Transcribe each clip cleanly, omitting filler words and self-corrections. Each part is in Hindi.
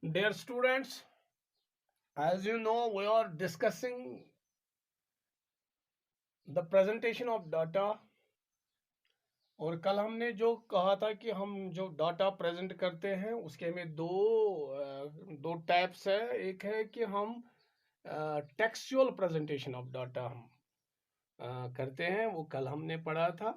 Dear students, as you know, we are discussing the presentation of data। और कल हमने जो कहा था कि हम जो डाटा प्रेजेंट करते हैं उसके में दो टाइप्स है। एक है कि हम टेक्सचुअल प्रेजेंटेशन ऑफ डाटा हम करते हैं, वो कल हमने पढ़ा था।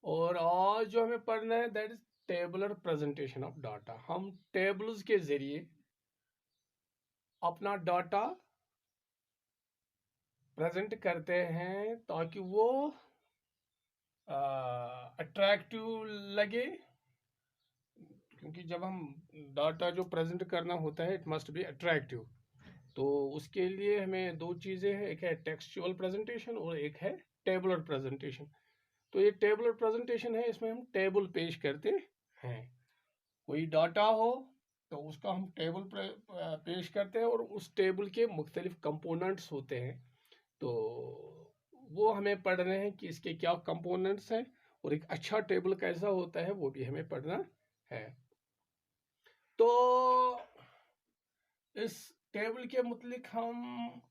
और आज जो हमें पढ़ना है that is tabular presentation of data. हम टेबल्स के जरिए अपना डाटा प्रेजेंट करते हैं ताकि वो अट्रैक्टिव लगे, क्योंकि जब हम डाटा जो प्रेजेंट करना होता है इट मस्ट बी अट्रैक्टिव। तो उसके लिए हमें दो चीज़ें हैं, एक है टेक्सचुअल प्रेजेंटेशन और एक है टेबुलर प्रेजेंटेशन। तो ये टेबुलर प्रेजेंटेशन है, इसमें हम टेबल पेश करते हैं। कोई डाटा हो तो उसका हम टेबल पेश करते हैं और उस टेबल के मुख्तलिफ कंपोनेंट्स होते हैं। तो वो हमें पढ़ने हैं कि इसके क्या कंपोनेंट्स हैं और एक अच्छा टेबल कैसा होता है वो भी हमें पढ़ना है। तो इस टेबल के मुतलिक हम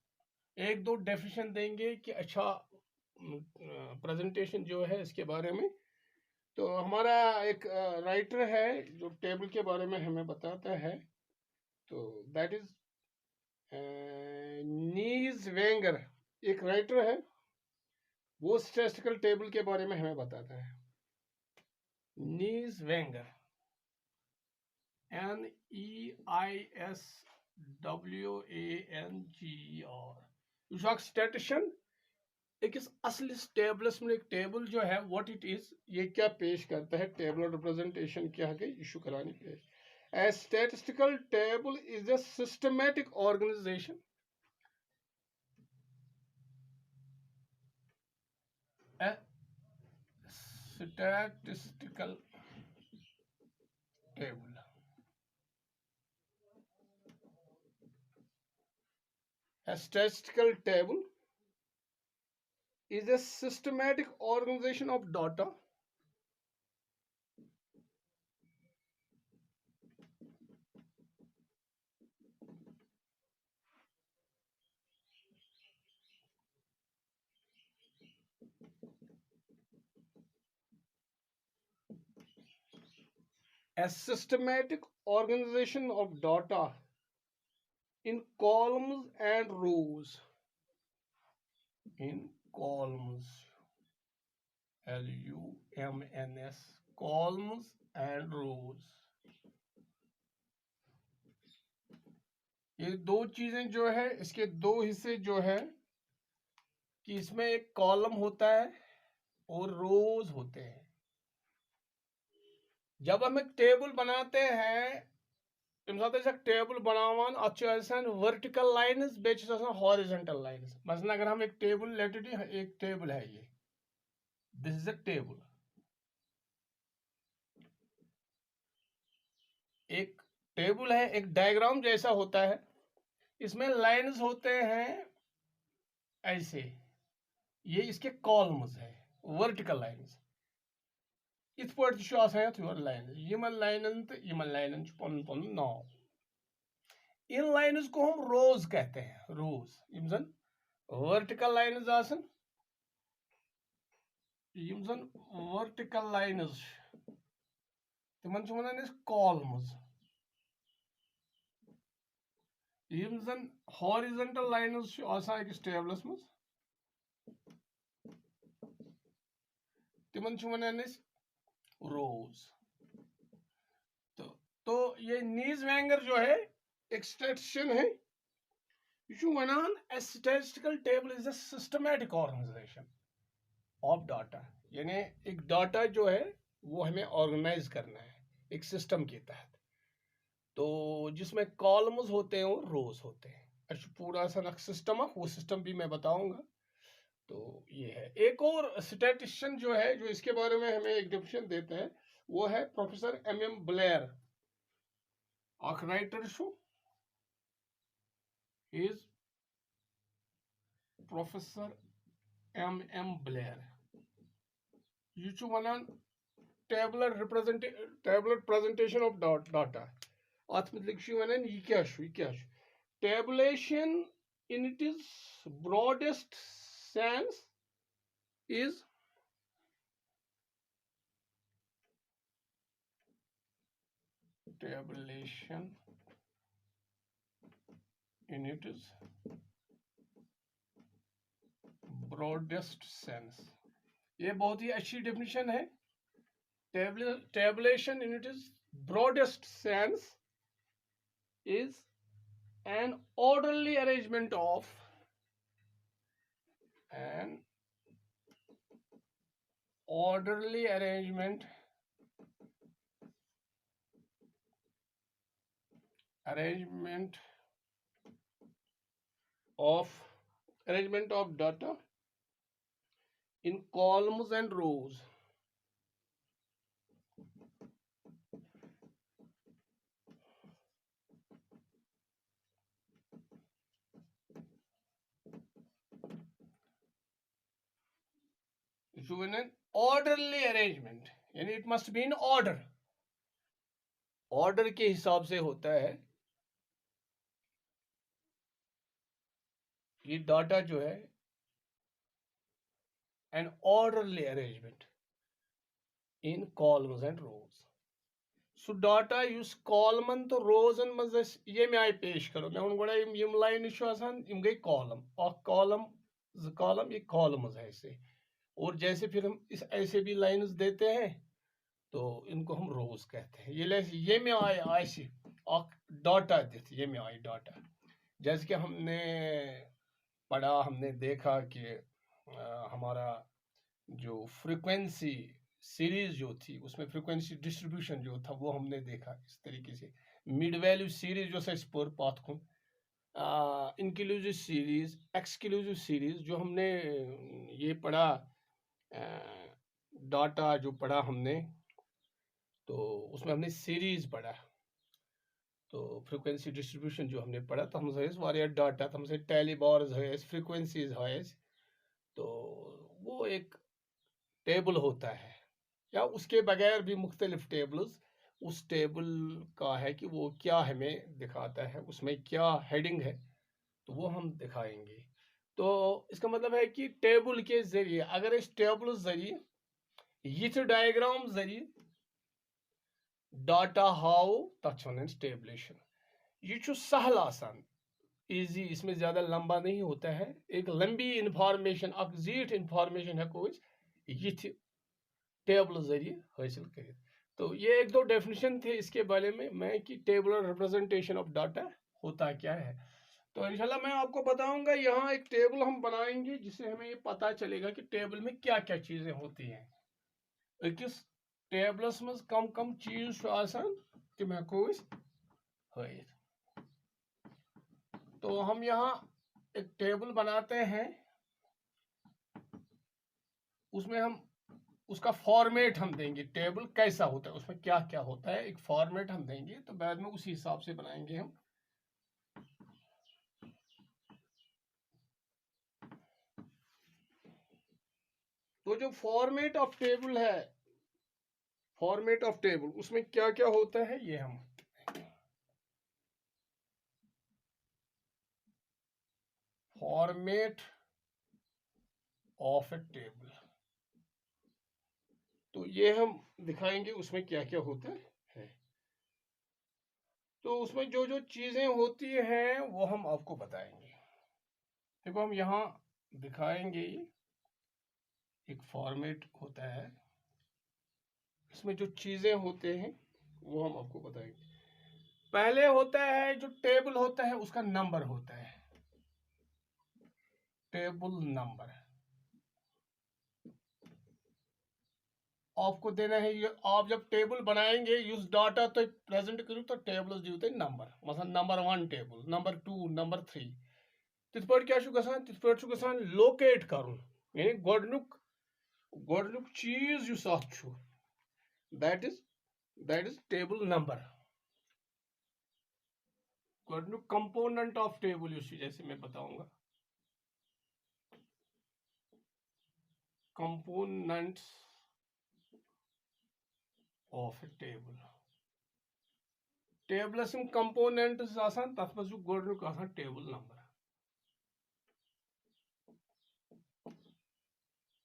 एक दो डेफिनेशन देंगे कि अच्छा प्रेजेंटेशन जो है इसके बारे में। तो हमारा एक राइटर है जो टेबल के बारे में हमें बताता है, तो दैट इज नीज वेंगर। एक राइटर है, वो स्टैटिस्टिकल टेबल के बारे में हमें बताता है। नीज वेंगर, NEISWANGER। यह अख स्टैटिशन अकिस असलिस टेबलस में एक टेबल जो है व्हाट इट इज, ये क्या पेश करता है, टेबल रिप्रेजेंटेशन क्या है, यह करानी पेश। A statistical table is a systematic organization, a statistical table, a statistical table is a systematic organization of data a systematic organization of data in columns and rows. In columns, LUMNS, columns and rows। ये दो चीजें जो है, इसके दो हिस्से जो है कि इसमें एक कॉलम होता है और रोज होते हैं। जब हम एक टेबल बनाते हैं टेबल बनावान वर्टिकल लाइन्स बे हॉरिजॉन्टल लाइन्स। मसलन अगर हम एक टेबल एक टेबल है, ये दिस इज अ टेबल। एक टेबल है, एक डायग्राम जैसा होता है, इसमें लाइन्स होते हैं ऐसे, ये इसके कॉलम्स है, वर्टिकल लाइन्स। इत पे लाइन यमन लाइन तो यमन लाइन पन पन नाव। इन लाइन्स को हम रोज कहते हैं। रोज यम जन वर्टिकल लाइन्स आसन, यम जन वर्टिकल लाइन्स तिमन छ वनान अस कॉलम्स। यम जन हॉरिजॉन्टल लाइन्स छ आसान अकिस टेबलस मज, तिमन छ वनान अस रोज। तो ये नीज वेंगर जो है एक स्टैटिस्टिशियन है, वनान a statistical table is a systematic organization of data। यानी एक डाटा जो है वो हमें ऑर्गेनाइज करना है एक सिस्टम के तहत, तो जिसमें कॉलम्स होते हैं और रोज होते हैं। अच्छा पूरा सा सिस्टम है, वो सिस्टम भी मैं बताऊंगा। तो ये है एक और स्टैटिस्टिशियन जो है, जो इसके बारे में हमें एक डिफिनेशन देता है, वो है प्रोफेसर MM ब्लेयर। अख राइटर छो, इज प्रोफेसर MM ब्लेयर। यह वनान टेबुलर प्रेजेंटेशन ऑफ डाटा। अथ मतलब यह tabulation in its broadest sense is tabulation in its broadest sense. ये बहुत ही अच्छी डेफिनेशन है. Tabulation in its broadest sense is an orderly arrangement of an orderly arrangement of data in columns and rows. So in an orderly arrangement, यानी it must be in order. Order के हिसाब से होता है ये डाटा जो है. an orderly arrangement in columns and rows. So data use column तो रोजन मज ये मैं आई पेश करो मैं गोड़ा यम लाइन यम गई कॉलम और कॉलम ये कॉलम्स है ऐसे. और जैसे फिर हम इस ऐसे भी लाइन्स देते हैं तो इनको हम रोज कहते हैं. ये में आए ऐसे डाटा देते ये में आई डाटा. जैसे कि हमने पढ़ा हमने देखा कि हमारा जो फ्रीक्वेंसी सीरीज जो थी उसमें फ्रीक्वेंसी डिस्ट्रीब्यूशन जो था वो हमने देखा इस तरीके से. मिड वैल्यू सीरीज जो पर पाथ खुन इंक्लूसिव सीरीज एक्सक्लूसिव सीरीज जो हमने ये पढ़ा डाटा जो पढ़ा हमने तो उसमें हमने सीरीज पढ़ा. तो फ्रीक्वेंसी डिस्ट्रीब्यूशन जो हमने पढ़ा तो हम डाटा हमसे टैली बार्स है फ्रीक्वेंसीज है. तो वो एक टेबल होता है या उसके बगैर भी मुख्तलिफ टेबल्स उस टेबल का है कि वो क्या हमें दिखाता है उसमें क्या हेडिंग है तो वो हम दिखाएंगे. तो इसका मतलब है कि टेबल के जरिए अगर इस टेबल जरिए ये डायग्राम जरिए डाटा हाउ तथ टेबलेशन ये सहल आसान इजी इसमें ज़्यादा लंबा नहीं होता है. एक लंबी इंफॉर्मेशन अक जीठ इंफॉर्मेशन है ये टेबल जरिए हासिल कर. तो ये एक दो डेफिनेशन थे इसके बारे में मैं कि टेबुलर रिप्रेजेंटेशन ऑफ डाटा होता क्या है. तो इंशाल्लाह मैं आपको बताऊंगा. यहाँ एक टेबल हम बनाएंगे जिससे हमें ये पता चलेगा कि टेबल में क्या क्या चीज़ें होती हैं. अकिस टेबलस में कम कम चीज़ तम हेको हाथ. तो हम यहाँ एक टेबल बनाते हैं उसमें हम उसका फॉर्मेट हम देंगे. टेबल कैसा होता है उसमें क्या क्या होता है एक फॉर्मेट हम देंगे तो बाद में उसी हिसाब से बनाएंगे हम. तो जो फॉर्मेट ऑफ टेबल है फॉर्मेट ऑफ टेबल उसमें क्या क्या होता है ये हम फॉर्मेट ऑफ ए टेबल तो ये हम दिखाएंगे उसमें क्या क्या होता है. तो उसमें जो जो चीजें होती हैं वो हम आपको बताएंगे. देखो हम यहाँ दिखाएंगे एक फॉर्मेट होता है इसमें जो चीजें होते हैं वो हम आपको बताएंगे. पहले होता है जो टेबल होता है उसका नंबर होता है टेबल नंबर आपको देना है. ये आप जब टेबल बनाएंगे यूज डाटा तो प्रेजेंट करूँ तो टेबल दिते नंबर मसलन नंबर 1 टेबल नंबर 2 नंबर 3 तिथ पे क्या लोकेट कर यानी गोडनुक चीज युस दैट इज टेबल नंबर. गोडनुक कंपोनेंट ऑफ टेबल युस जैसे मैं बताऊंगा कंपोनेंट्स ऑफ ए टेबल. टेबलस कंपोनेंट्स आसान तथ मज गोडनुक आसान टेबल नंबर।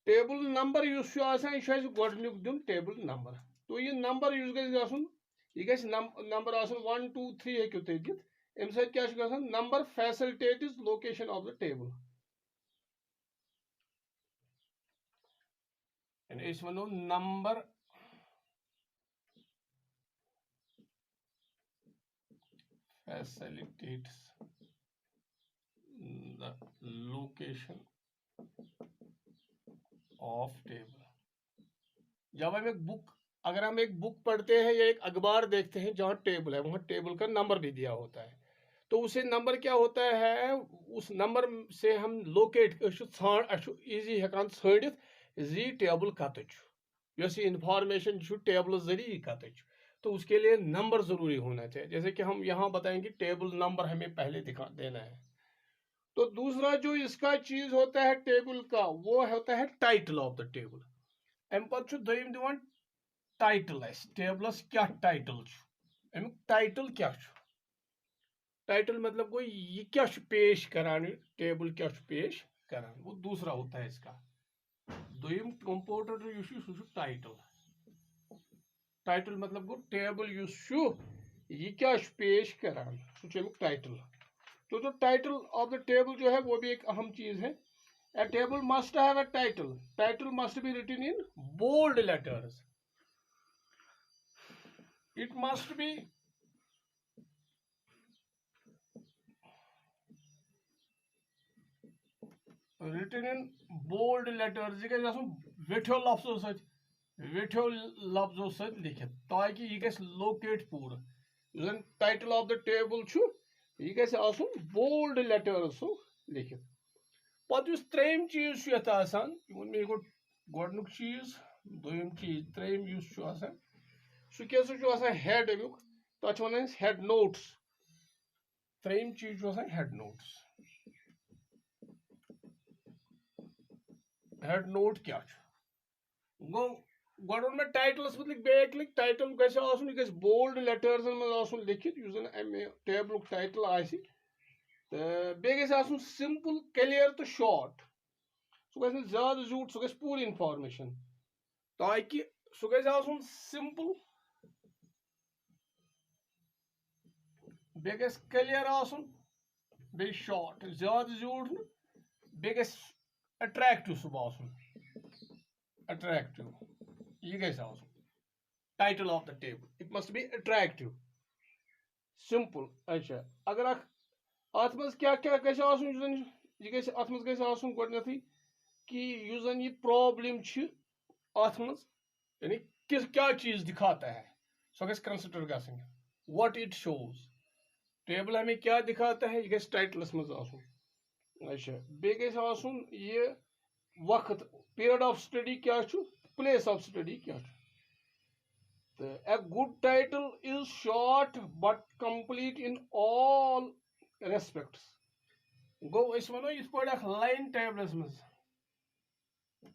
टेबल नंबर युस आसान यह गोडनुक दिन टेबल नंबर। तो यह नंबर युस गज आसन यह गज नंबर आसन 1 2 3 हेकु तुम दित अम सत क्या गसान number facilitates location of the table. यानी वनो number facilitates the location of table। जब हम एक बुक अगर हम एक बुक पढ़ते हैं या एक अखबार देखते हैं जहाँ टेबल है वहाँ टेबल का नंबर भी दिया होता है। तो उसे नंबर क्या होता है उस नंबर से हम लोकेट इजी हेकान षाड़ित जी टेबल कत इंफॉर्मेशन टेबल जरिए कत। तो उसके लिए नंबर जरूरी होना चाहिए। जैसे कि हम यहाँ बताएंगे टेबल नंबर हमें पहले दिखा देना है। तो दूसरा जो इसका चीज होता है टेबल का वो होता है टाइटल ऑफ द टेबल। अम पे दोम दिवान टाइटल टेबलस क्या टाइटल अमुक टाइटल क्या टाइटल मतलब गो यह क्या पेश करान टेबल क्या पेश करान वो दूसरा होता है इसका। दोम कंपोनेंट सह टाइटल। टाइटल मतलब गो टेबल यह क्या पेश करान सह टाइटल। तो जो टाइटल ऑफ द टेबल जो है वो भी एक अहम चीज है। A table must have a title. Title must be written in bold letters. It must be written in bold letters। यह गो वेठो लफ्जों सत लिखित ताकि यह गो लोकेट पूर टाइटल ऑफ द टेबल यह गो बोल्ड लेटर्स लिखित। पे त्रेम चीज ये मे गो गोडनुक चीज दोम चीज त्रेम सह क्या हेड अमुक तथ वन हेड नोट्स। त्रेम चीज हेड नोट्स। हेड नोट क्या गो गोड वो टाइटलस मुतलिक बेक लिख टाइटल गि बोल्ड लेटर्स मज लिखित टेबल टाइटल बे गि सिंपल क्लियर तो शॉर्ट। सह गि ज्यादा झूठ सह गि पूरी इंफॉर्मेशन ताकि सह गि सिंपल बे गि क्लियर बे शॉर्ट ज्यादा झूठ बे गि अट्रैक्टिव सह अट्रैक्टिव यह गि title of the table. It must be attractive simple. अच्छा अगर अत मज क्या क्या अत मज गि कि यह प्रॉब्लम अत मज यानी किस क्या चीज दिखाता है सो गि कंसिडर गई व्हाट इट शोज। टेबल हमें क्या दिखाता है यह गि टाइटलस मज। अच्छा बे गि यह वक्त पीरियड ऑफ स्टडी क्या प्लेस ऑफ स्टडी क्या। A good title is short but complete in all respects। गो वनो इस लाइन टेबलस मज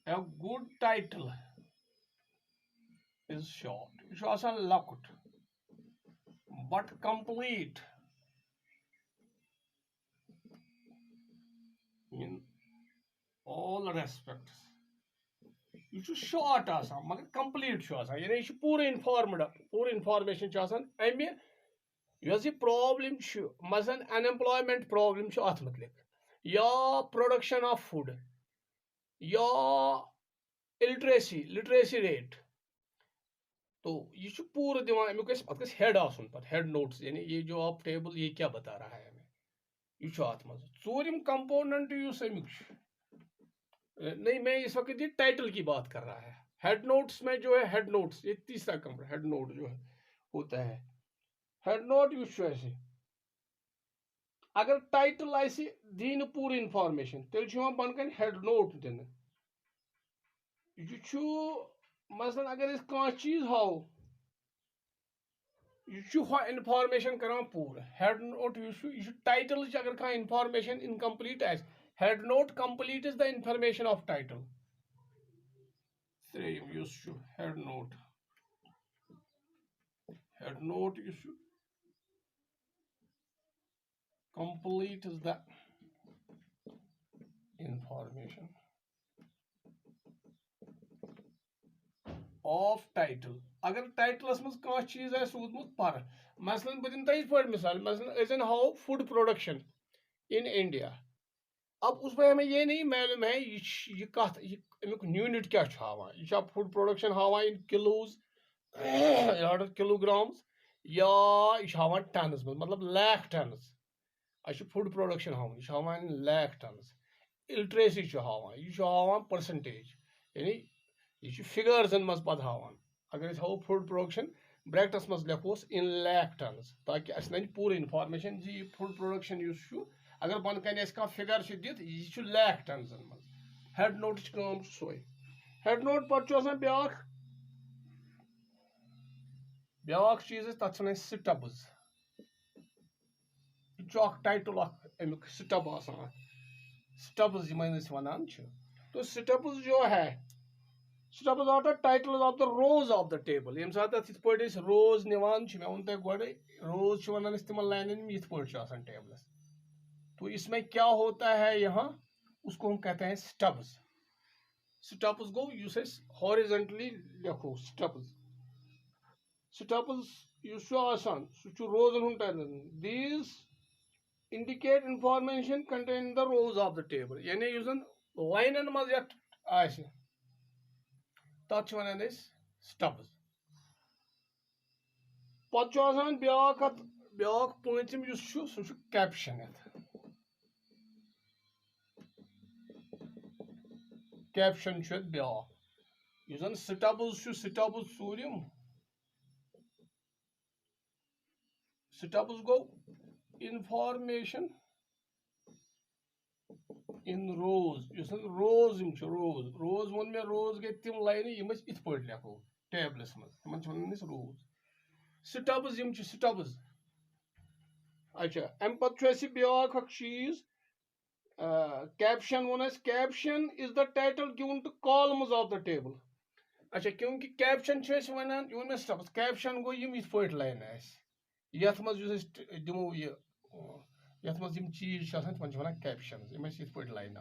A good title is short यह लकुट but complete in all respects। यह शॉर्ट मगर कंप्लीट यानी यह पूरे इन्फॉर्मड पूरी इंफॉर्मेशन अमे यह प्रॉब्लम मसलन अनएम्प्लॉयमेंट प्रॉब्लम अत मुतलिक या प्रोडक्शन ऑफ फूड या लिटरेसी रेट। तो यह पूरा दिवान अमुक पे हेड हेड नोट्स यानी ये जो आप टेबल ये क्या बता रहा है हमें यह अत मज। ूरम कंपोनेंट अमुक नहीं मैं इस वक्त ये टाइटल की बात कर रहा है। हेड नोट्स में जो है हेड नोट्स ये तीसरा कंपोनेंट हेड नोट जो है होता है। हेड नोट ऐसे अगर टाइटल दिन पूरी इंफॉर्मेशन तेल बन कन हेड नोट दिन। यह मसलन अगर कह चीज हाव यह इंफॉर्मेशन कर पूर हेड नोट यह टाइटल अगर कह information incomplete head note completes the information of title। Head note complete is the information of title. अगर टाइटलस मज कह चीज है सूदमुत पर मसलन बह दिन तथ पे मिसाल मसलन how food production in India. अब उसमें हमें ये नहीं मालूम है ये कत अमुक यूनिट क्या हावान यह फूड प्रोडक्शन हावान इन किलोज किलोग्राम्स या यह हावान टनस में मतलब लैख टनस। फूड प्रोडक्शन हावान यह हावान इन लैख टनस। इलिटरेसी हावान यह हावान परसेंटेज यानी यह फिगर्सन मज पे हावान। अगर हाउ फूड प्रोडक्शन ब्रैकेटस मज लिखोस इन लैख टनस ताकि अस नन पूरी इंफॉर्मेशन जी फूड प्रोडक्शन अगर बन कन कह फिगर दित यह लैख टनसन मज। हेड नोट कम सोई हेड नोट पे ब्या चीज तथ वन स्टब्स यह टाइटल अमुक स्टब स्टब्स वन। तो स्टब्स जो है stubs are the titles of the rows of the table यम सात इत पे रोज निवान मे वोन तुम गोड़े रोज वन तिम लाइन इत पे टेबलस। तो इसमें क्या होता है यहाँ उसको हम कहते हैं स्टब्स। स्टब्स गो युस हॉरिजॉन्टली लिखो स्टब्स स्टब्स रोजन हुंद title these indicate information contained in the rows of the table यानी युस जन लाइनन मज आसि तथ वन स्टब्स। पे ब्या पूंचम सह कैप्शन कैप्शन ब्या युस जन स्टब्स स्टब्स सूरिम स्टब्स गो information in rows युस रोज रोज रोज वो मे रोज गई तिम लाइन यम इत पे लिखो टेबलस मज वन रोज स्टब्स स्टब्स। अच्छा अम पे ब्या चीज कैप्शन वो caption is the title given two columns of the table. अच्छा क्योंकि कैप्शन वन यो मे स्टब्स कैप्शन गो यम इत पे लाइन यथ मज दिमो यथ मज चीज तमन वन कैप्शन यम इत पे लाइन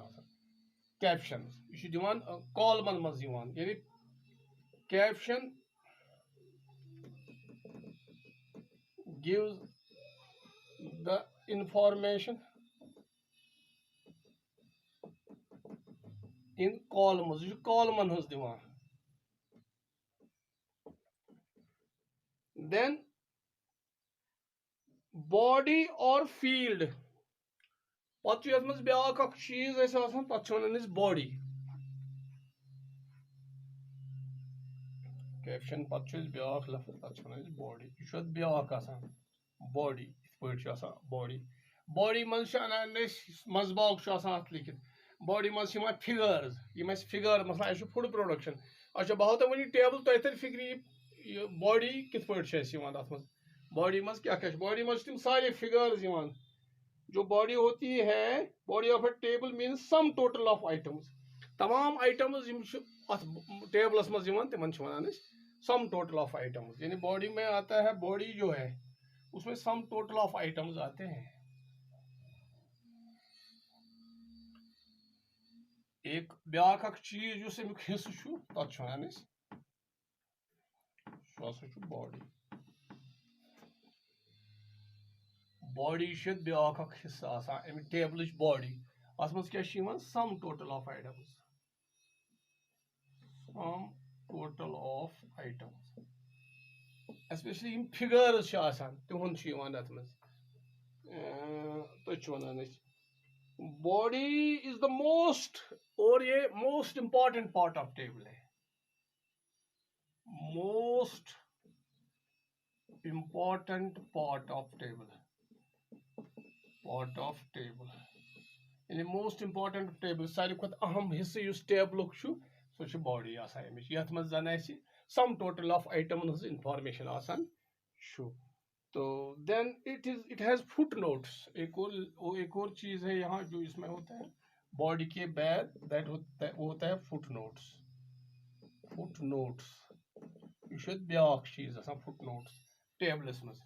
कैप्शन यह दिवान कॉलमन मज यानी caption gives the information in columns यह कॉलमन हज दिवान। then body or field पे ये ब्या चीज तथ वन बॉडी कैप्शन पे ब्या लफ्ज तथ वन बॉडी यह ब्या बॉडी इत पे बॉडी बॉडी मज मजबाग अत लिखित बॉडी मज फिगर्स यम फिगर मसला फूड प्रोडक्शन। अच्छा बह तुम वन टेबल तुम तर फिक्र बॉडी कित पे तथ बॉडी मज क्या बॉडी मज तम सारे फिगर्स जो बॉडी होती है body of a table means sum total of items तमाम आइटम्स टेबलस मज तिमन वन सम टोटल ऑफ आइटम्स यानी बॉडी में आता है बॉडी जो है उसमें सम टोटल ऑफ आइटम्स आते हैं। एक ब्या चीज जो अमुक हिस्स तथ वन बॉडी बॉडी ब्या हिस्सा अमिक टेबल बॉडी अत मज क्या sum total of items sum total of items especially यम फिगर्स तिहुंद अत मज तुम वन बॉडी इज द मोस्ट और ये most important part of table है most important part of table यानी मोस्ट इंपॉर्टेंट टेबल सारे खुद अहम हिस्से टेबल सह बॉडी यथ मज जन sum total of item information तो then it has footnotes एक और चीज है यहाँ जो इसमें होता है बॉडी के बैग दैट वो होता है फुट नोट्स यह ब्या चीज फुट नोट्स टेबलस मज।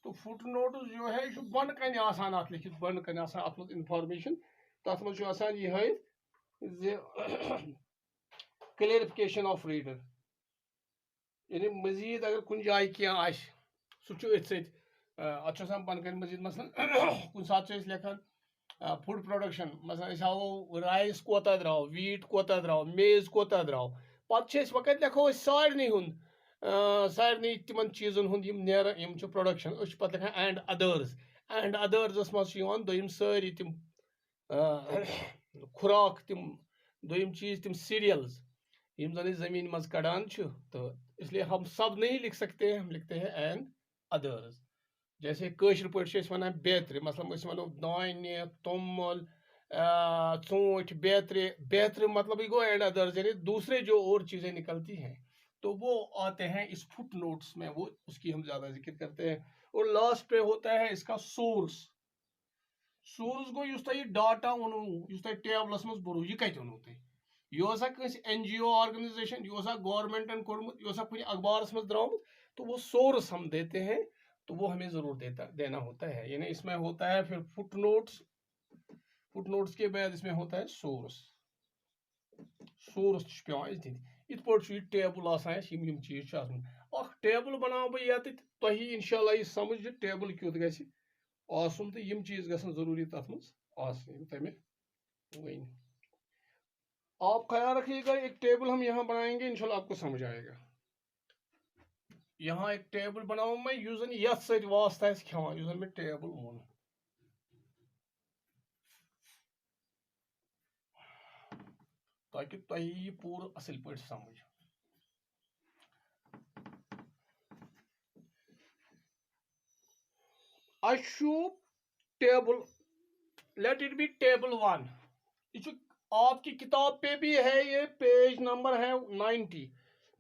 तो फुट नोट जो है यह बन कन आसान अत लिखित बन कन आसान अत मज इंफॉर्मेशन तथ मज आसान यह क्लियरिफिकेशन ऑफ रीडर यानी मजीद अगर कुछ जाए क्या सह बन कन मजीद मसलन कुछ सात लेखान फूड प्रोडक्शन मसलन हावो राइस कोता द्राव वीट कोता द्राव मेज कोता द्राव पे वक्त लिखो सारे सारे तिमन चीजन हुंद प्रोडक्शन पे लिखान एंड अदर्स दोम सारी तिम खुराक तिम दोम चीज तिम सीरियल्स यम जन जमीन मज कड़ान तो इसलिए हम सब नहीं लिख सकते हैं, हम लिखते हैं एंड अदर्स। जैसे कशर पे वन बेत्र मतलब वनो दाने तोमल ूट बेत्र बेत्र मतलब ये गो एंड अदर्स यानी दूसरे जो और चीजें निकलती हैं तो वो आते हैं इस फुट नोट्स में, वो उसकी हम ज्यादा जिक्र करते हैं। और लास्ट पे होता है इसका सोर्स। सोर्स गो युस तह डाटा वनु युस तह टेबलस मज बरो यह कत वनु तह यह कस NGO ऑर्गेनाइजेशन यह गवर्नमेंटन कोर्मुत यह कुछ अखबारस मज द्रामुत तो वो सोर्स हम देते हैं तो वो हमें जरूर देना होता है। यानी इसमें होता है फिर फुट नोट्स के बाद इसमें होता है सोर्स पे इत पे टेबल यम चीज टेबल बनाव बह ये तुम इंशाल्लाह यह समझ टेबल क्युत गसन तो यम चीज गसन जरूरी तथ मज वन। आप ख्याल रखिएगा, एक टेबल हम यहाँ बनाएंगे इंशाल्लाह आपको समझ आएगा। यहाँ एक टेबल बनाऊ मैं युजन यथ सत वास्ता खान युजन मैं टेबल वोन ताकि तुम यह पूरा असल पे समझ। Table let it be table 1। ये आपकी किताब पे भी है, ये पेज नंबर है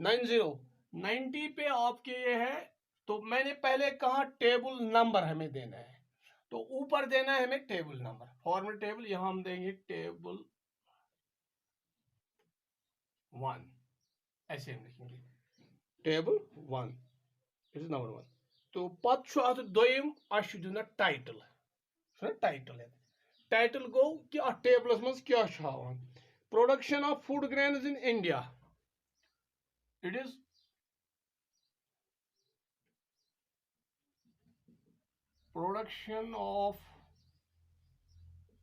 90 पे आपके ये है। तो मैंने पहले कहा टेबल नंबर हमें देना है तो ऊपर देना है हमें टेबल नंबर, फॉर्मेट टेबल। यहां हम देंगे टेबल 1, ऐसे हम लिखेंगे टेबल 1, इट इज नंबर 1। तो पत दोयम दिन टाइटल टाइटल गो कि अ टेबलस मज क्या हावान production of food grains in India. It is production of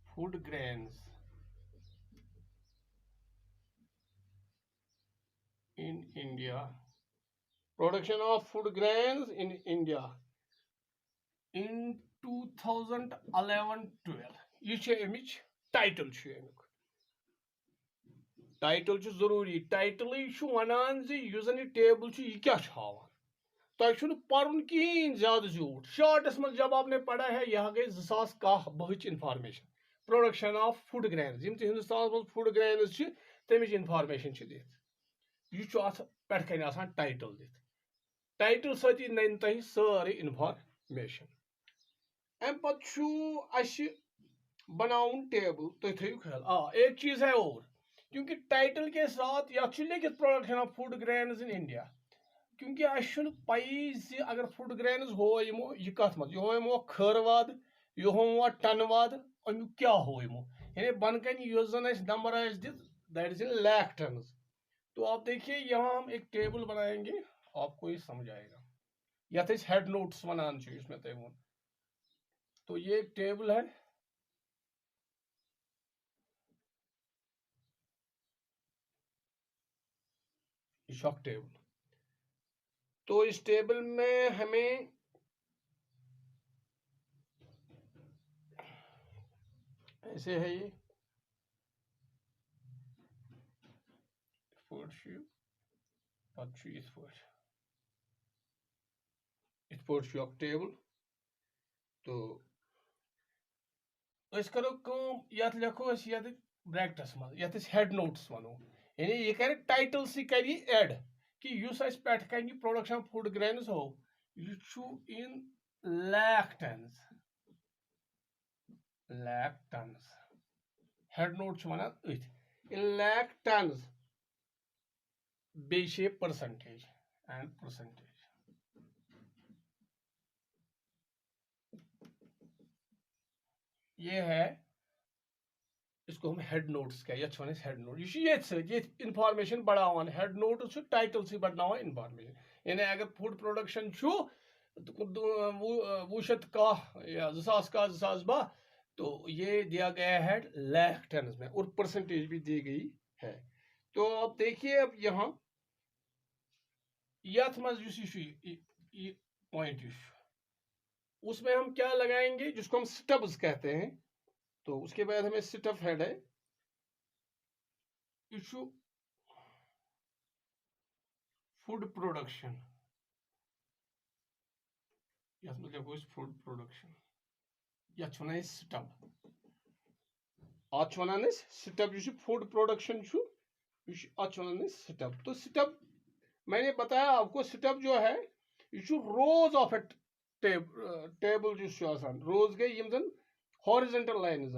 food grains in India, production of food grains in India in 2011-12 ये अमिच टाइटल टाइटल जरूरी टाइटल वनान जन टेबल यह क्या हावान तुम पर्न कहें ज्यादा झूठ शॉर्टस में जब आपने पढ़ा है यह गई 2010 information production of food grains यम हिंदुस्तान मज फूड ग्रेन्स तमिच इंफॉर्मेशन दिख यह पे कन टाइटल दिख टाइटल सती नन तह सारे इंफॉर्मेशन। अम पे बनाउन टेबल तुम थो ख्याल। एक चीज है और क्योंकि टाइटल के साथ यह लिखित production of food grains in India क्योंकि पी अगर फूड ग्रेन्स हो यमो यह कत मत यह यमो खरवाद यह हो टनवाद अमुक क्या हो यमो यानी बन कन जन number that is in lakh tons. तो आप देखिए यहाँ हम एक टेबल बनाएंगे आपको ये समझ आएगा। यथ हेड नोट्स वनान इसमें तय वो। तो ये एक टेबल है, शॉक टेबल। तो इस टेबल में हमें ऐसे है ये शॉक टेबल। तो करो यथ लिखो यथ ब्रैकेटस मज यथ हेड नोट्स वनो यानी यह कर टाइटल सी कर एड कि पे कन प्रोडक्शन फूड ग्रेन्स हो यह in lakh tons head note one in lakh tons by percentage and percentage ये है, इसको हम हेड नोट्स क्या ये हेड नोट ये इंफॉर्मेशन बढ़ावान हेड नोट टाइटल से बढ़ावा इंफॉर्मेशन यानी अगर फूड प्रोडक्शन वो शत का या 2000 तो ये दिया गया है लाख टन में और परसेंटेज भी दी गई है। तो अब देखिए अब यहाँ यथ मज पॉइंट उसमें हम क्या लगाएंगे जिसको हम स्टब्स कहते हैं। तो उसके बाद हमें स्टफ हेड है इशू फूड प्रोडक्शन यथ मज लिखो फूड प्रोडक्शन यथ वन स्टब अत वन स्टब फूड प्रोडक्शन अत वन स्टब। तो स्टब मैंने बताया आपको स्टब जो है ये रोज ऑफ ए टेबल रोज गई यम हॉरिजॉन्टल लाइन्स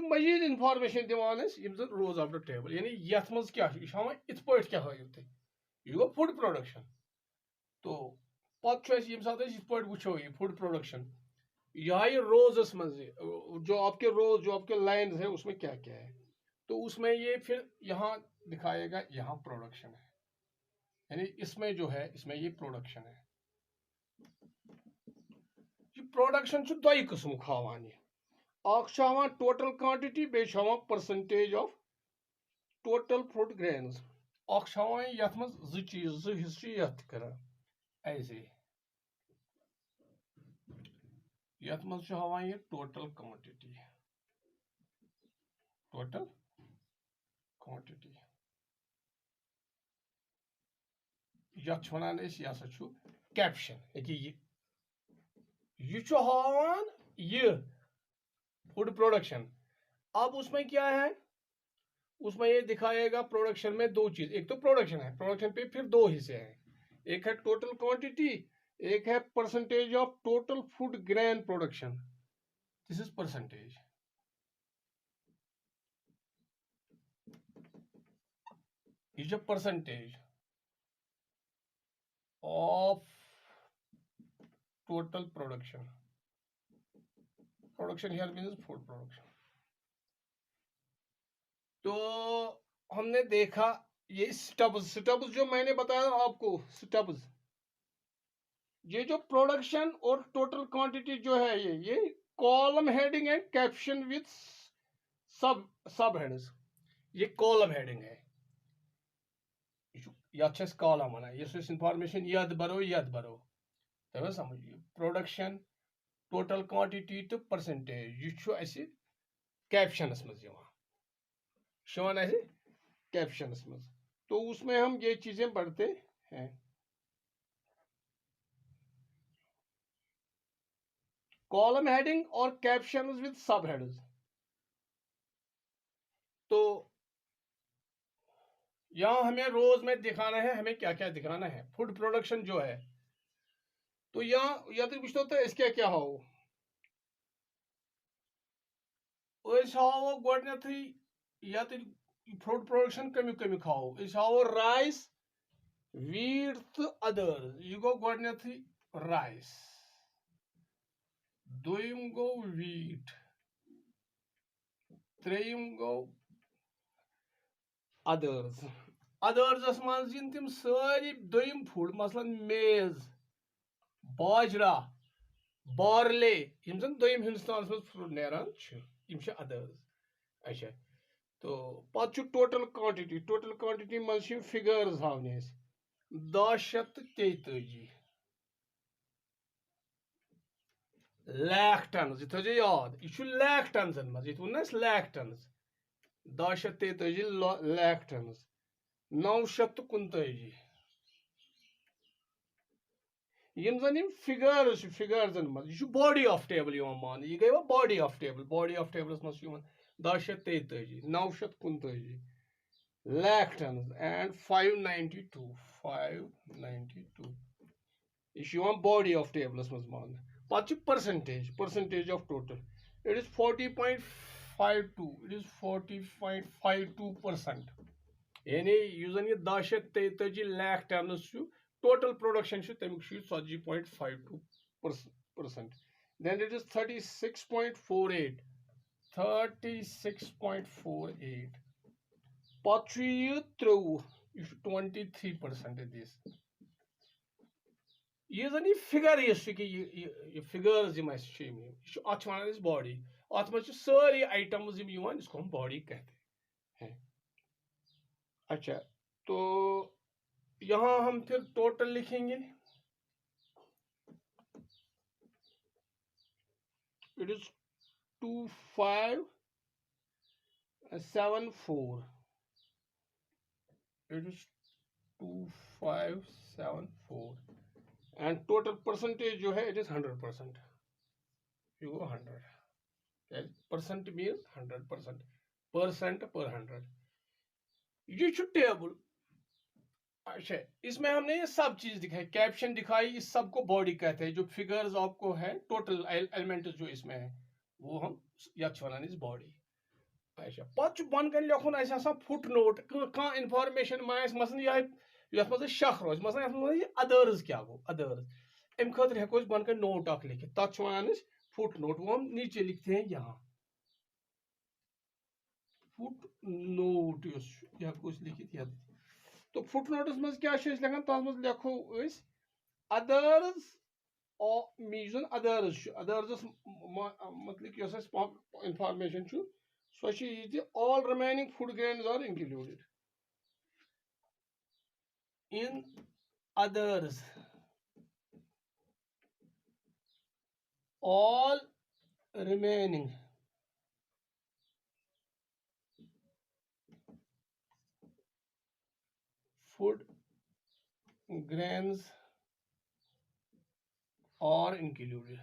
मजीद इंफॉर्मेशन दिवान रोज ऑफ द टेबल यानी यथ मज क्या इत पे क्या हायो तुम यह गो फूड प्रोडक्शन। तो पे इत पे वो ये फूड प्रोडक्शन यह रोजस मज जो आपके लाइन्स है उसमें क्या क्या है। तो उसमें ये फिर यहाँ दिखाएगा यहाँ प्रोडक्शन है यानी इसमें जो है इसमें ये प्रोडक्शन है। ये प्रोडक्शन दो किस्म हावान यह total quantity by percentage of total food grains यथ मज चीज हिस्ट्री यथ कर ऐसे यथ मज ये टोटल क्वांटिटी यथ वन यह कैप्शन यह हावान यह फूड प्रोडक्शन। अब उसमें क्या है उसमें ये दिखाएगा प्रोडक्शन में दो चीज एक तो प्रोडक्शन है प्रोडक्शन पे फिर दो हिस्से हैं एक है टोटल क्वांटिटी एक है percentage of total food grain production this is percentage. ये percentage of total production here means food production. तो हमने देखा ये स्टब्स जो मैंने बताया आपको स्टब्स ये जो प्रोडक्शन और टोटल क्वांटिटी जो है ये column heading and caption with सब हेड्स ये कॉलम हेडिंग है यह कॉलम वन इस इंफॉर्मेशन यद बरो तब समझ प्रोडक्शन टोटल क्वांटिटी तो परसेंटेज यह कैप्शनस मज कैप्शनस मज। तो उसमें हम ये चीजें पढ़ते हैं कॉलम हेडिंग और कैप्शंस विद सब हेड्स। तो यहां हमें रोज में दिखाना है हमें क्या क्या दिखाना है फूड प्रोडक्शन जो है। तो यहाँ या तो वो क्या क्या हाव गोडनथी या फूड प्रोडक्शन कमिक कमिक हाव राइस वीट तो अदर्स यह गो गोडनथी राइस दोयम गो वीट त्रेयम गो अदर्स मज तम सारी दोयम फूड मसलन मेज बाजरा बार्ले दोयम हिंदुस्तान मज नेरान अदर्स। अच्छा तो पत टोटल क्वांटिटी मज फिगर्स हावने 10,143 लाख टन यह थो याद यह लाख टन मज ये वो lakh ton 10,143 lakh ton 941 figures मज बॉडी ऑफ टेबल मान यह गई बॉडी ऑफ टेबल मज 10,143 941 lakh tons and 592 यह body of tables मज मान पे percentage of total it is 40.52 यानी यह 10,143 लाख टन टोटल प्रोडक्शन तमिक 40.52%। then it is 36.48. 36.48. Patri through 23% of this. ये जन ये फिगर ये फिगर्स यम अत बॉडी अत मे सारी आइटम्स इसको हम बॉडी कहते हैं। अच्छा, तो यहाँ हम फिर टोटल लिखेंगे। It is 2574. It is 2574 and total percentage जो है it is 100%. You go 100. Percent means 100%. Percent per 100. ये टेबल। अच्छा, इसमें हमने ये सब चीज दिखाई, कैप्शन दिखाई, इस सब को बॉडी कहते हैं। जो फिगर्स आपको है टोटल एलिमेंट्स जो इसमें है वो हम यथ वन इस बॉडी। अच्छा, पे बन कन लिखुन फुट नोट कह इनफॉर्मेशन मसन यथ मज शक रोज मसन अदर्स क्या गो अदर्स अम खतर हेको बन कन नोट अख लिखित तथ वन फुट नोट। वो हम नीचे लिखते हैं यहाँ फुट नोट हेको लिखित यह। तो फुट नोटस मज क्या लिखान तथ मज लिखो अदर्स मीजन अदर्स मतलब information so all remaining food grains are included in others. All remaining food grains are included.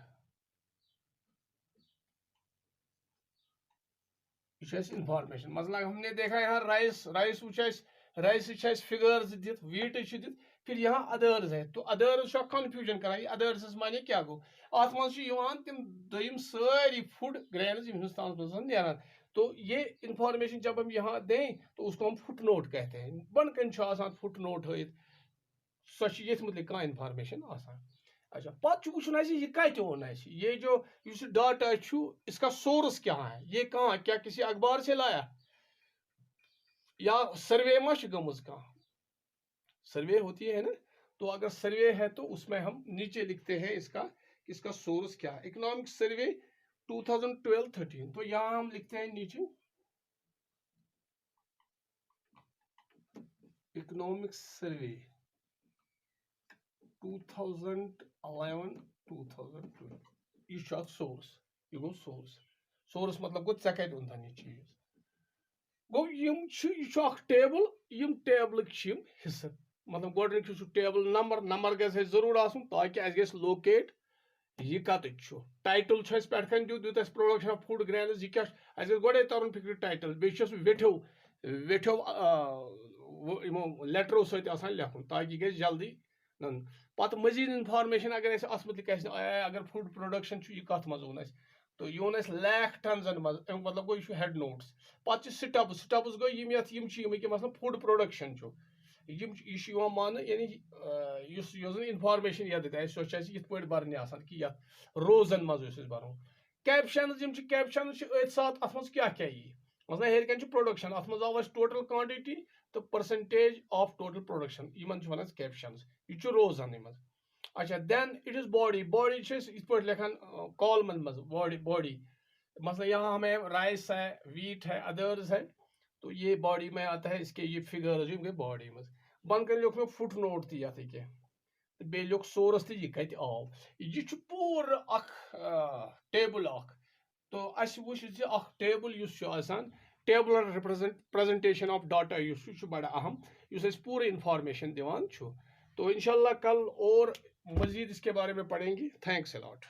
Information मतलब हमने देखा यहाँ राइस राइस फिगर्स दित वीट दित फिर यहाँ अदर्स है। तो अदर्स कन्फ्यूजन करान अदर्स माने क्या गो अत मन तम दम सारी फूड ग्रेन्स हिंदुस्तान मज। तो ये इंफॉर्मेशन जब हम यहाँ दें तो उसको हम फुट नोट कहते हैं। बन कन फुट नोट हत सो ये मतलब कह इंफॉर्मेशन आसान। अच्छा, पे वो यह कत ओन ये जो इस डाटा इसका सोर्स क्या है, ये कहाँ क्या किसी अखबार से लाया या सर्वे मा गमज कहाँ सर्वे होती है ना। तो अगर सर्वे है तो उसमें हम नीचे लिखते हैं इसका सोर्स क्या है। Economic survey 2012-13। तो यहाँ हम लिखते हैं नीचे इकोनॉमिक सर्वे 2011-2012 यह सोर्स। यह गो सोर्स मतलब गो ऐ कत ओन यह चीज गो यह टेबल टेबल हिस्से मतलब गोडनिक टेबल नंबर गए जरूर आसन ताकि अस गस लोकेट यह कत टाइटल पे दित प्रोडक्शन ऑफ फूड ग्रेन्स यह क्या गोडे तरन फिक्र टाइटल बेस वेठो लेटरों सत लिखुन ताकि गस जल्दी पत मजीद इंफॉर्मेशन अगर मतलब अगर फूड प्रोडक्शन यह कत मज ओन तो यह ओन लैख टनजन मज मतलब गो यह हेड नोट्स पे स्टब्स गो मतलब फूड प्रोडक्शन यह मान यानी इंफॉर्मेशन यह दिता सो ये बरने कि रोजन मज बर कैप्शन अत साथ अत मज क्या क्या यी मतलब हेर प्रोडक्शन अत मज आव टोटल क्वांटिटी तो percentage of total production in one caption यह रोजन मज। अच्छा, देन इट इज बॉडी इत लिखान कॉलमन मज बॉडी मतलब यहाँ हमें राइस है वीट है अदर्स है तो ये बॉडी में आता है। इसके ये फिगर्स गए बॉडी मज बन कर लिख में फुट नोट तह तो बे लिख सोर्स यह कत आव यह पूर टेबल तो अस वो table tabular presentation of data यह बड़ा अहम इस पूरे इंफॉर्मेशन दिवान। तो इंशाल्लाह कल और मजीद इसके बारे में पढ़ेंगे। Thanks a lot.